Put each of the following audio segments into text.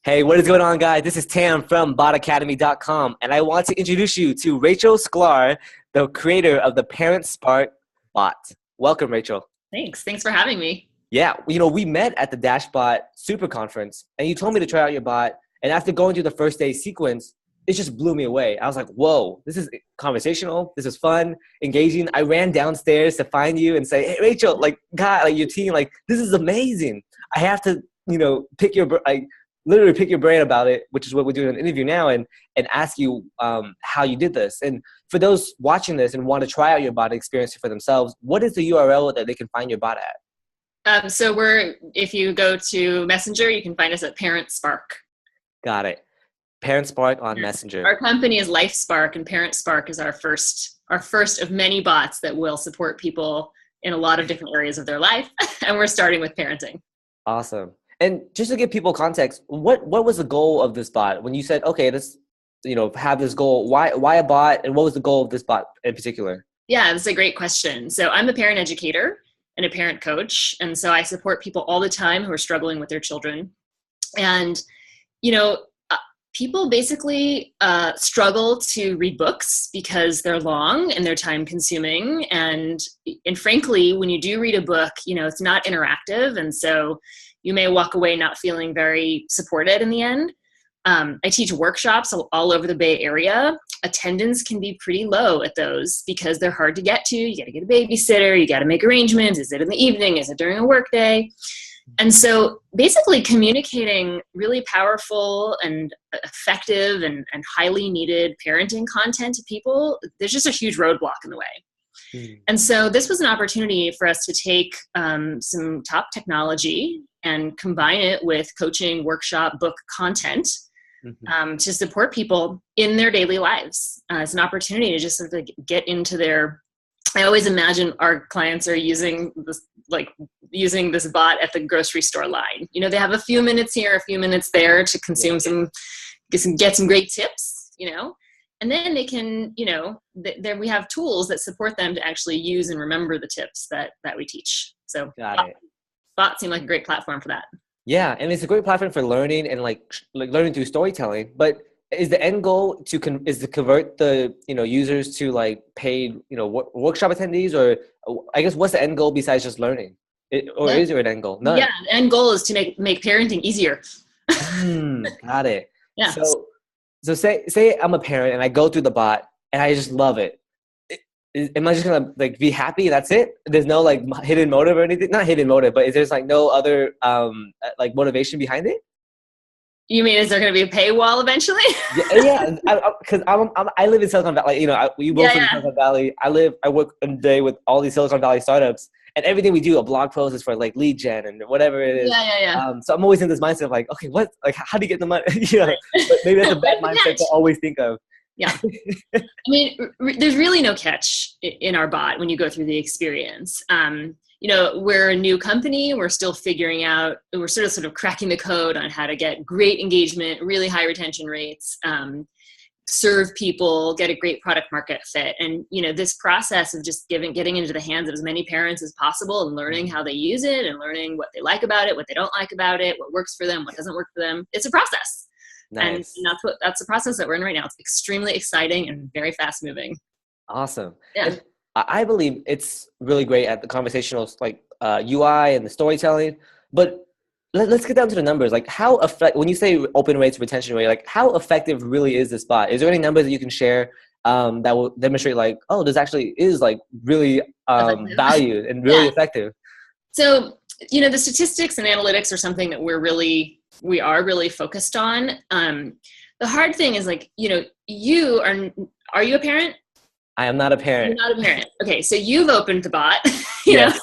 Hey, what is going on, guys? This is Tam from botacademy.com, and I want to introduce you to Rachel Sklar, the creator of the ParentSpark bot. Welcome, Rachel. Thanks. Thanks for having me. Yeah, we met at the Dashbot Super Conference, and you told me to try out your bot, and after going through the first day sequence, it just blew me away. I was like, whoa, this is conversational, this is fun, engaging. I ran downstairs to find you and say, hey, Rachel, God, your team, this is amazing. I have to, pick literally pick your brain about it, which is what we're doing in an interview now, and ask you how you did this. And for those watching this and want to try out your bot experience for themselves, what is the URL that they can find your bot at? If you go to Messenger, you can find us at ParentSpark. Got it. ParentSpark on Messenger. Our company is LifeSpark, and ParentSpark is our first of many bots that will support people in a lot of different areas of their life. And we're starting with parenting. Awesome. And just to give people context, what was the goal of this bot? When you said, okay, have this goal, why a bot, and what was the goal of this bot in particular? Yeah, that's a great question. So I'm a parent educator and a parent coach. And so I support people all the time who are struggling with their children. And, people basically struggle to read books because they're long and they're time consuming. And frankly, when you do read a book, it's not interactive. And so you may walk away not feeling very supported in the end. I teach workshops all over the Bay Area. Attendance can be pretty low at those because they're hard to get to. You got to get a babysitter. You got to make arrangements. Is it in the evening? Is it during a work day? And so basically communicating really powerful and effective and highly needed parenting content to people, there's just a huge roadblock in the way. And so this was an opportunity for us to take some top technology and combine it with coaching, workshop, book content to support people in their daily lives. It's an opportunity to just sort of get into I always imagine our clients are using this bot at the grocery store line. They have a few minutes here, a few minutes there to consume get some great tips, and then they can, then we have tools that support them to actually use and remember the tips that we teach. So bots seem like a great platform for that. Yeah, and it's a great platform for learning and like learning through storytelling. But is the end goal to convert the users to paid workshop attendees, or I guess what's the end goal besides just learning? Is there an end goal? None. Yeah, the end goal is to make parenting easier. Got it. Yeah. So say I'm a parent and I go through the bot and I just love it. Am I just gonna be happy? That's it? There's no hidden motive or anything? Not hidden motive, but is there no other motivation behind it? You mean, is there going to be a paywall eventually? Yeah, because I live in Silicon Valley. We both live in Silicon Valley. I work a day with all these Silicon Valley startups, and everything we do, a blog post is for lead gen and whatever it is. Yeah. So I'm always in this mindset of okay, what? How do you get the money? But maybe that's a bad mindset to always think of. Yeah. I mean, there's really no catch in our bot when you go through the experience. We're a new company. We're still figuring out, we're sort of cracking the code on how to get great engagement, really high retention rates, serve people, get a great product market fit. And, this process of just getting into the hands of as many parents as possible and learning how they use it and learning what they like about it, what they don't like about it, what works for them, what doesn't work for them. It's a process. Nice. And that's the process that we're in right now. It's extremely exciting and very fast moving. Awesome. Yeah. And I believe it's really great at the conversational UI and the storytelling, but let's get down to the numbers. When you say open rates, retention rate, how effective really is this bot? Is there any numbers that you can share that will demonstrate this actually is really valued and really effective? So, the statistics and analytics are something that we are really focused on. The hard thing is are you a parent? I am not a parent. You're not a parent. Okay, so you've opened the bot. Yes.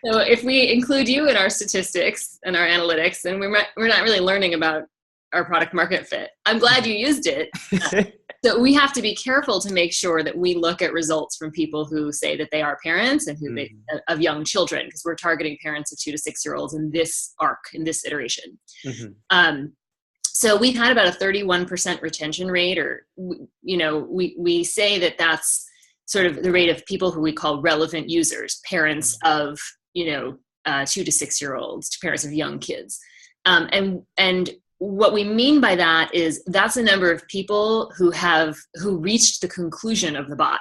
So if we include you in our statistics and our analytics, then we're not really learning about our product market fit. I'm glad you used it. So we have to be careful to make sure that we look at results from people who say that they are parents and of young children, because we're targeting parents of 2 to 6 year olds in this arc, in this iteration. So we've had about a 31% retention rate, or we say that that's sort of the rate of people who we call relevant users, parents of 2 to 6 year olds, to parents of young kids. And what we mean by that is that's the number of people who reached the conclusion of the bot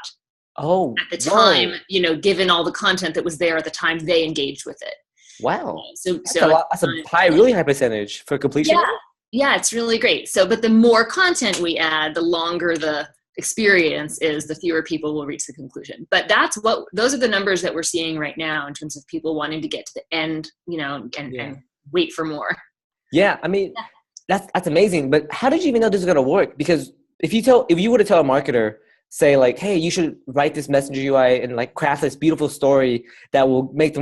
Oh, at the time, whoa. given all the content that was there at the time they engaged with it. Wow. So, That's a lot. That's a high, really high percentage for completion yeah, rate. yeah, it's really great. So, but the more content we add, the longer the experience is, the fewer people will reach the conclusion. But those are the numbers that we're seeing right now in terms of people wanting to get to the end, and wait for more. Yeah. I mean, that's amazing. But how did you even know this was going to work? Because if you were to tell a marketer, say like, hey, you should write this messenger UI and like craft this beautiful story that will make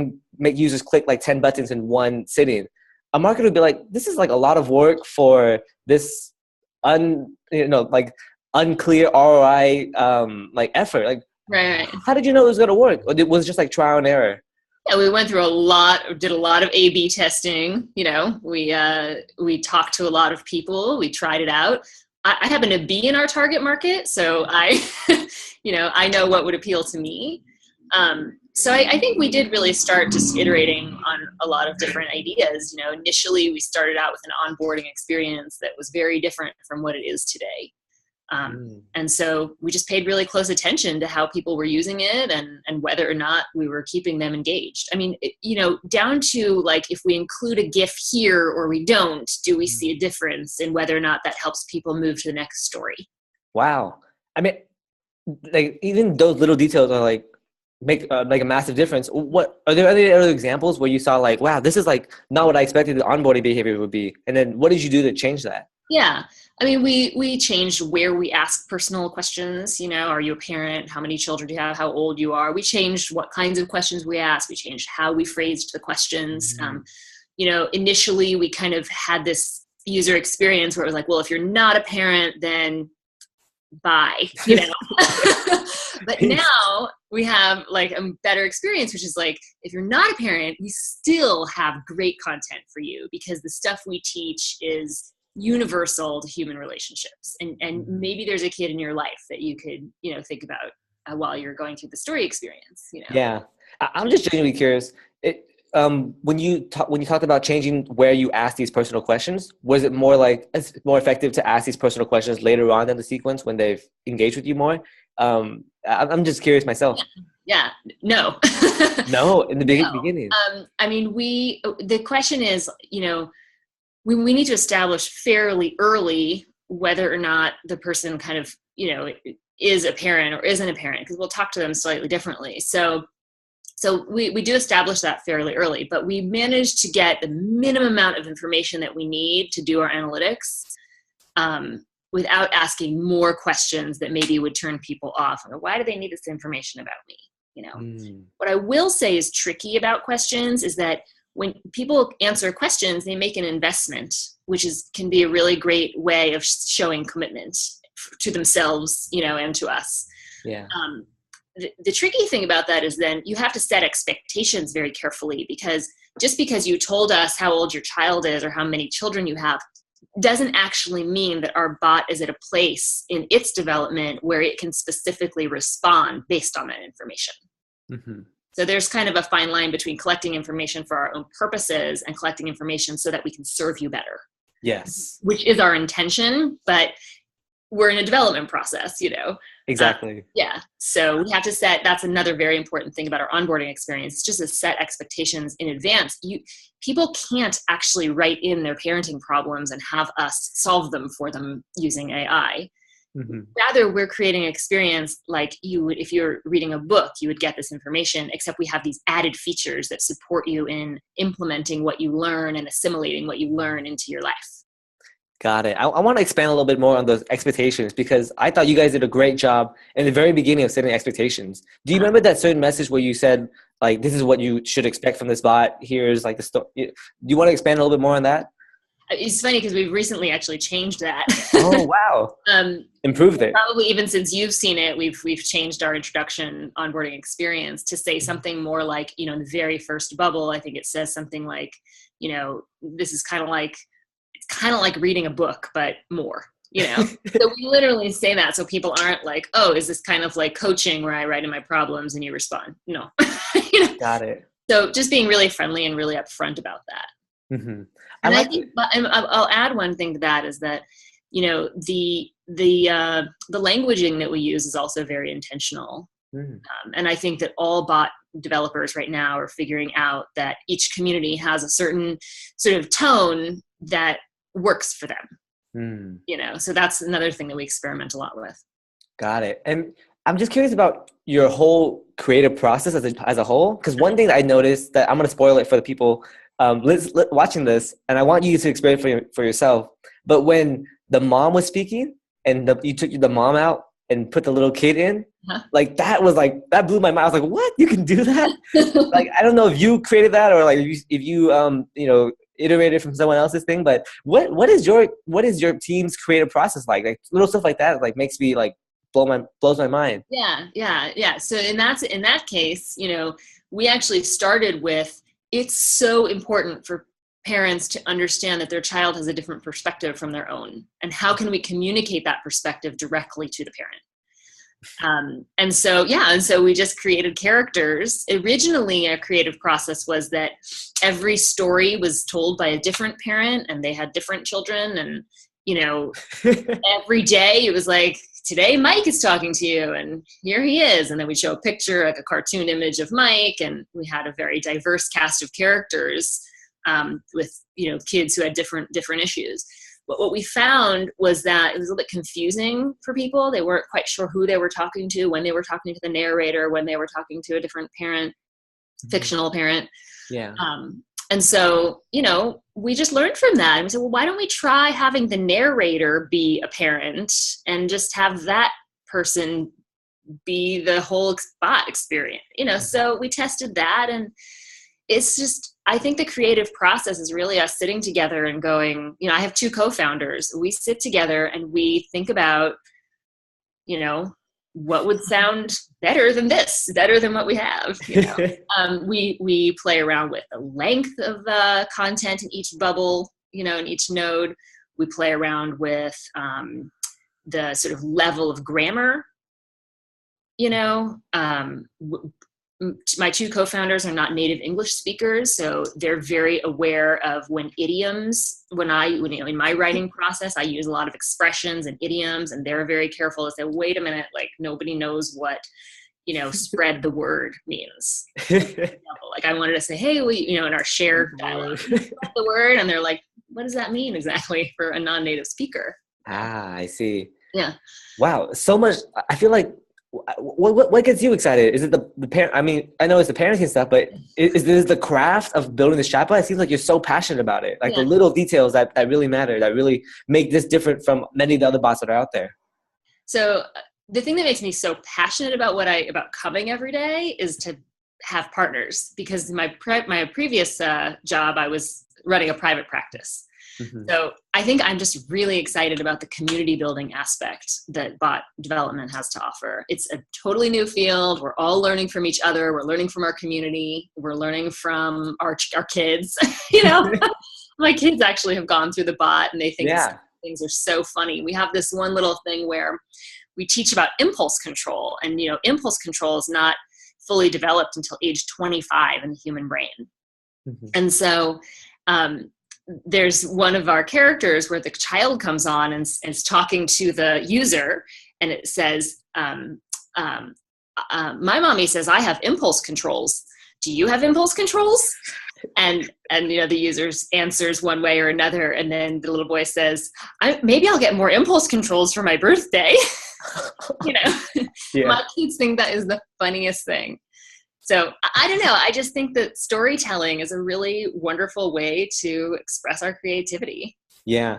users click like 10 buttons in one sitting, a marketer would be like, this is like a lot of work for this like unclear ROI like effort. Like, Right. how did you know it was going to work? Or it was just like trial and error? Yeah, we went through did a lot of A/B testing. We talked to a lot of people. We tried it out. I happen to be in our target market, so I, I know what would appeal to me. So I think we did really start just iterating on a lot of different ideas. Initially we started out with an onboarding experience that was very different from what it is today. And so we just paid really close attention to how people were using it and whether or not we were keeping them engaged. I mean, down to like, if we include a GIF here or we don't, do we see a difference in whether or not that helps people move to the next story? Wow. I mean, like even those little details are like, make like a massive difference. What are there any other examples where you saw like, wow, this is like not what I expected the onboarding behavior would be? And then what did you do to change that? Yeah. I mean, we changed where we ask personal questions. Are you a parent? How many children do you have? How old you are? We changed what kinds of questions we asked. We changed how we phrased the questions. Initially we kind of had this user experience where it was like, well, if you're not a parent, then bye, But now we have like a better experience, which is like, if you're not a parent, we still have great content for you because the stuff we teach is universal to human relationships. And maybe there's a kid in your life that you could, think about while you're going through the story experience, Yeah. I'm just genuinely curious. When you talked about changing where you ask these personal questions, was it more like it's more effective to ask these personal questions later on in the sequence when they've engaged with you more? I'm just curious myself. Yeah. No. No, in the No. beginning. I mean, the question is, we need to establish fairly early whether or not the person kind of, is a parent or isn't a parent, because we'll talk to them slightly differently. So we do establish that fairly early, but we managed to get the minimum amount of information that we need to do our analytics without asking more questions that maybe would turn people off. Why do they need this information about me? What I will say is tricky about questions is that when people answer questions, they make an investment, which can be a really great way of showing commitment to themselves, and to us. Yeah. The tricky thing about that is then you have to set expectations very carefully, because just because you told us how old your child is or how many children you have doesn't actually mean that our bot is at a place in its development where it can specifically respond based on that information. Mm-hmm. So there's kind of a fine line between collecting information for our own purposes and collecting information so that we can serve you better. Yes. Which is our intention, but we're in a development process, Exactly. Yeah. So we have to that's another very important thing about our onboarding experience. It's just to set expectations in advance. People can't actually write in their parenting problems and have us solve them for them using AI. Mm-hmm. Rather, we're creating an experience like you would, if you're reading a book, you would get this information, except we have these added features that support you in implementing what you learn and assimilating what you learn into your life. Got it. I want to expand a little bit more on those expectations, because I thought you guys did a great job in the very beginning of setting expectations. Do you remember that certain message where you said, like, this is what you should expect from this bot? Here's like the story. Do you want to expand a little bit more on that? It's funny because we've recently actually changed that. Oh, wow. Improved it. Probably even since you've seen it, we've changed our introduction onboarding experience to say something more like, in the very first bubble, I think it says something like, this is kind of like reading a book, but more, So we literally say that so people aren't like, oh, is this kind of like coaching where I write in my problems and you respond? No. Got it. So just being really friendly and really upfront about that. Mm-hmm. I And I like think, it. and I'll add one thing to that is that, the languaging that we use is also very intentional. Mm. And I think that all bot developers right now are figuring out that each community has a certain sort of tone that works for them. Mm. So that's another thing that we experiment a lot with. Got it. And I'm just curious about your whole creative process as a whole. Because one thing that I noticed that I'm going to spoil it for the people watching this, and I want you to experience for yourself. But when the mom was speaking and you took the mom out and put the little kid in, Huh? like that blew my mind. I was like, what? You can do that? Like, I don't know if you created that or like if you iterated from someone else's thing, but what is your team's creative process like little stuff like that like makes me like blows my mind. Yeah. So in that case, we actually started with, it's so important for parents to understand that their child has a different perspective from their own, and how can we communicate that perspective directly to the parent. And so we just created characters. Originally, our creative process was that every story was told by a different parent, and they had different children. And, every day it was like, today Mike is talking to you, and here he is. And then we'd show a picture, like a cartoon image of Mike, and we had a very diverse cast of characters with, kids who had different issues. But what we found was that it was a little bit confusing for people. They weren't quite sure who they were talking to, when they were talking to the narrator, when they were talking to a different parent, fictional parent. Yeah. And so, we just learned from that. And we said, well, why don't we try having the narrator be a parent and just have that person be the whole bot experience, So we tested that, and it's just, I think the creative process is really us sitting together and going, I have two co-founders. We sit together and we think about, what would sound better than this, better than what we have. We play around with the length of content in each bubble, in each node. We play around with the sort of level of grammar. My two co-founders are not native English speakers, so they're very aware of when idioms, in my writing process, I use a lot of expressions and idioms, and they're very careful to say, wait a minute, like nobody knows what, spread the word means. Like I wanted to say, hey, in our shared dialogue, spread the word, and they're like, what does that mean exactly for a non-native speaker? I see. Yeah. Wow. So much. I feel like, what gets you excited? Is it the parent? I mean, I know it's the parenting stuff, but is this the craft of building this chatbot? It seems like you're so passionate about it. Like the little details that really matter, that really make this different from many of the other bots that are out there. So the thing that makes me so passionate about coming every day is to have partners, because my previous job, I was running a private practice. Mm-hmm. So I think I'm just really excited about the community building aspect that bot development has to offer. It's a totally new field. We're all learning from each other. We're learning from our community. We're learning from our kids. My kids actually have gone through the bot, and they think things are so funny. We have this one little thing where we teach about impulse control, and impulse control is not fully developed until age 25 in the human brain. Mm-hmm. And so there's one of our characters where the child comes on and is talking to the user, and it says, my mommy says I have impulse controls. Do you have impulse controls? And the user answers one way or another, and then the little boy says, maybe I'll get more impulse controls for my birthday. My kids think that is the funniest thing. So I don't know. I just think that storytelling is a really wonderful way to express our creativity. Yeah.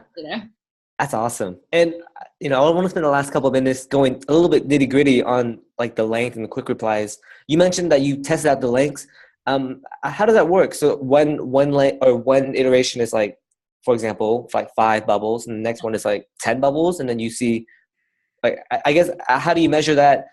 That's awesome. And, I want to spend the last couple of minutes going a little bit nitty gritty on like the length and the quick replies. You mentioned that you tested out the lengths. How does that work? So one iteration is like, for example, like 5 bubbles, and the next one is like 10 bubbles. And then you see, like, I guess, how do you measure that?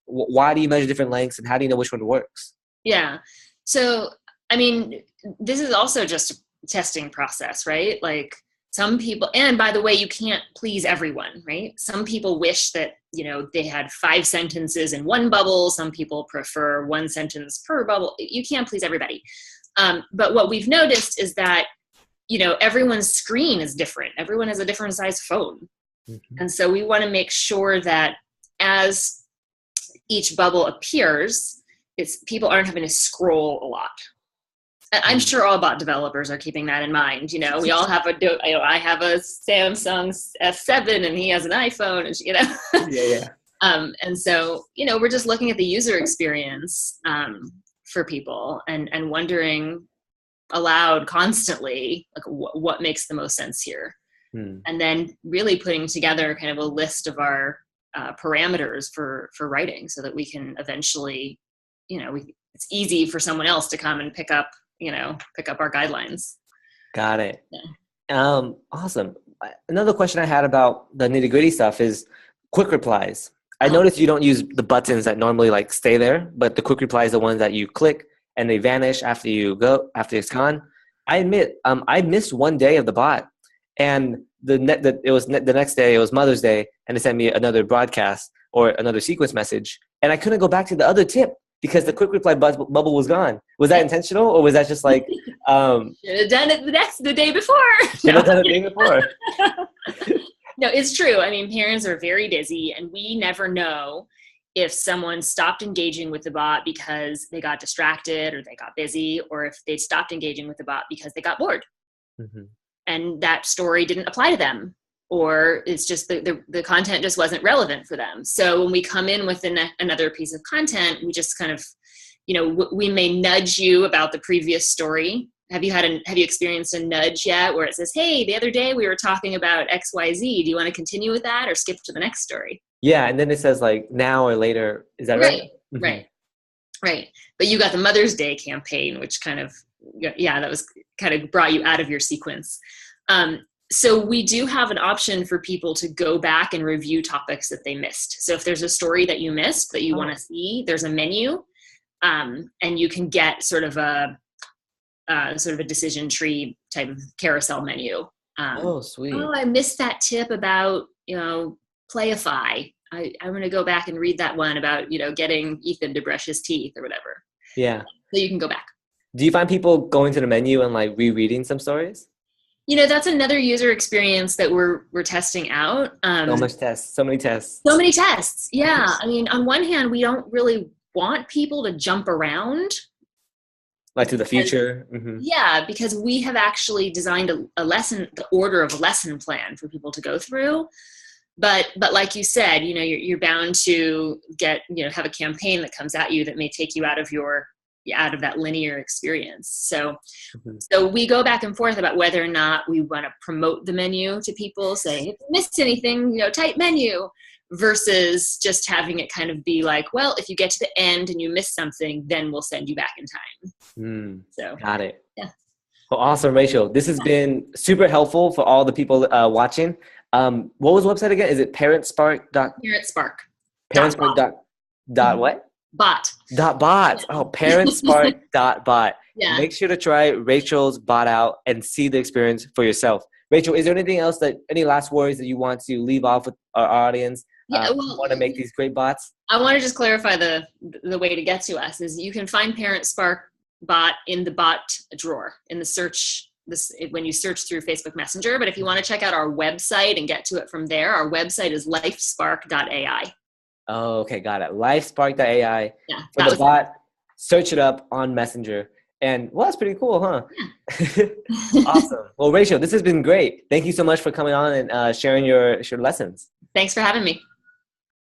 Why do you measure different lengths, and how do you know which one works? Yeah. So, I mean, this is also just a testing process, right? Like some people, and by the way, you can't please everyone, right? Some people wish that, they had 5 sentences in one bubble. Some people prefer 1 sentence per bubble. You can't please everybody. But what we've noticed is that, everyone's screen is different. Everyone has a different size phone. Mm-hmm. And so we want to make sure that as each bubble appears, people aren't having to scroll a lot. And I'm sure all bot developers are keeping that in mind. We all have I have a Samsung S7 and he has an iPhone, and Yeah. And so, we're just looking at the user experience for people and wondering aloud constantly, like, what makes the most sense here. And then really putting together kind of a list of our parameters for writing so that we can eventually, it's easy for someone else to come and pick up our guidelines. Got it. Yeah. Awesome. Another question I had about the nitty-gritty stuff is quick replies. I noticed you don't use the buttons that normally like stay there, but the quick replies are the ones that you click and they vanish after it's gone. I admit, I missed one day of the bot, and the next day it was Mother's Day, and they sent me another broadcast or another sequence message, and I couldn't go back to the other tip because the quick reply bubble was gone. Was that intentional, or was that just like should have done it the day before? Should have done it the day before. No, it's true. I mean, parents are very busy, and we never know if someone stopped engaging with the bot because they got distracted or they got busy, or if they stopped engaging with the bot because they got bored. Mm-hmm. And that story didn't apply to them, or it's just the content just wasn't relevant for them. So when we come in with another piece of content, we just kind of, we may nudge you about the previous story. Have you experienced a nudge yet where it says, hey, the other day we were talking about XYZ. Do you want to continue with that or skip to the next story? Yeah. And then it says like now or later. Is that right? Right. But you got the Mother's Day campaign, which kind of, that was kind of brought you out of your sequence. So we do have an option for people to go back and review topics that they missed. So if there's a story that you missed that you want to see, there's a menu, and you can get sort of a decision tree type of carousel menu. Sweet. I missed that tip about, Playify. I'm going to go back and read that one about, getting Ethan to brush his teeth or whatever. Yeah. So you can go back. Do you find people going to the menu and like rereading some stories? That's another user experience that we're testing out. So many tests. Yeah. I mean, on one hand, we don't really want people to jump around. Like to the future. Mm-hmm. Yeah, because we have actually designed a lesson, the order of a lesson plan for people to go through. But like you said, you're bound to get, have a campaign that comes at you that may take you out of that linear experience. So we go back and forth about whether or not we want to promote the menu to people, say, if you missed anything, type menu, versus just having it kind of be like, well, if you get to the end and you miss something, then we'll send you back in time. So got it. Yeah. Well, awesome, Rachel. This has been super helpful for all the people watching. What was the website again? Is it ParentSpark? ParentSpark. ParentSpark. What? Bot. .bot. Oh, ParentSpark.bot. Yeah. Make sure to try Rachel's bot out and see the experience for yourself. Rachel, is there anything else any last words that you want to leave off with our audience? Want to make these great bots? I want to just clarify the way to get to us is you can find ParentSpark bot in the bot drawer in the search when you search through Facebook Messenger. But if you want to check out our website and get to it from there, our website is lifespark.ai. Oh, okay, got it. Lifespark.ai. Yeah, for the bot. Search it up on Messenger. And well, that's pretty cool, huh? Yeah. Awesome. Well, Rachel, this has been great. Thank you so much for coming on and sharing your lessons. Thanks for having me.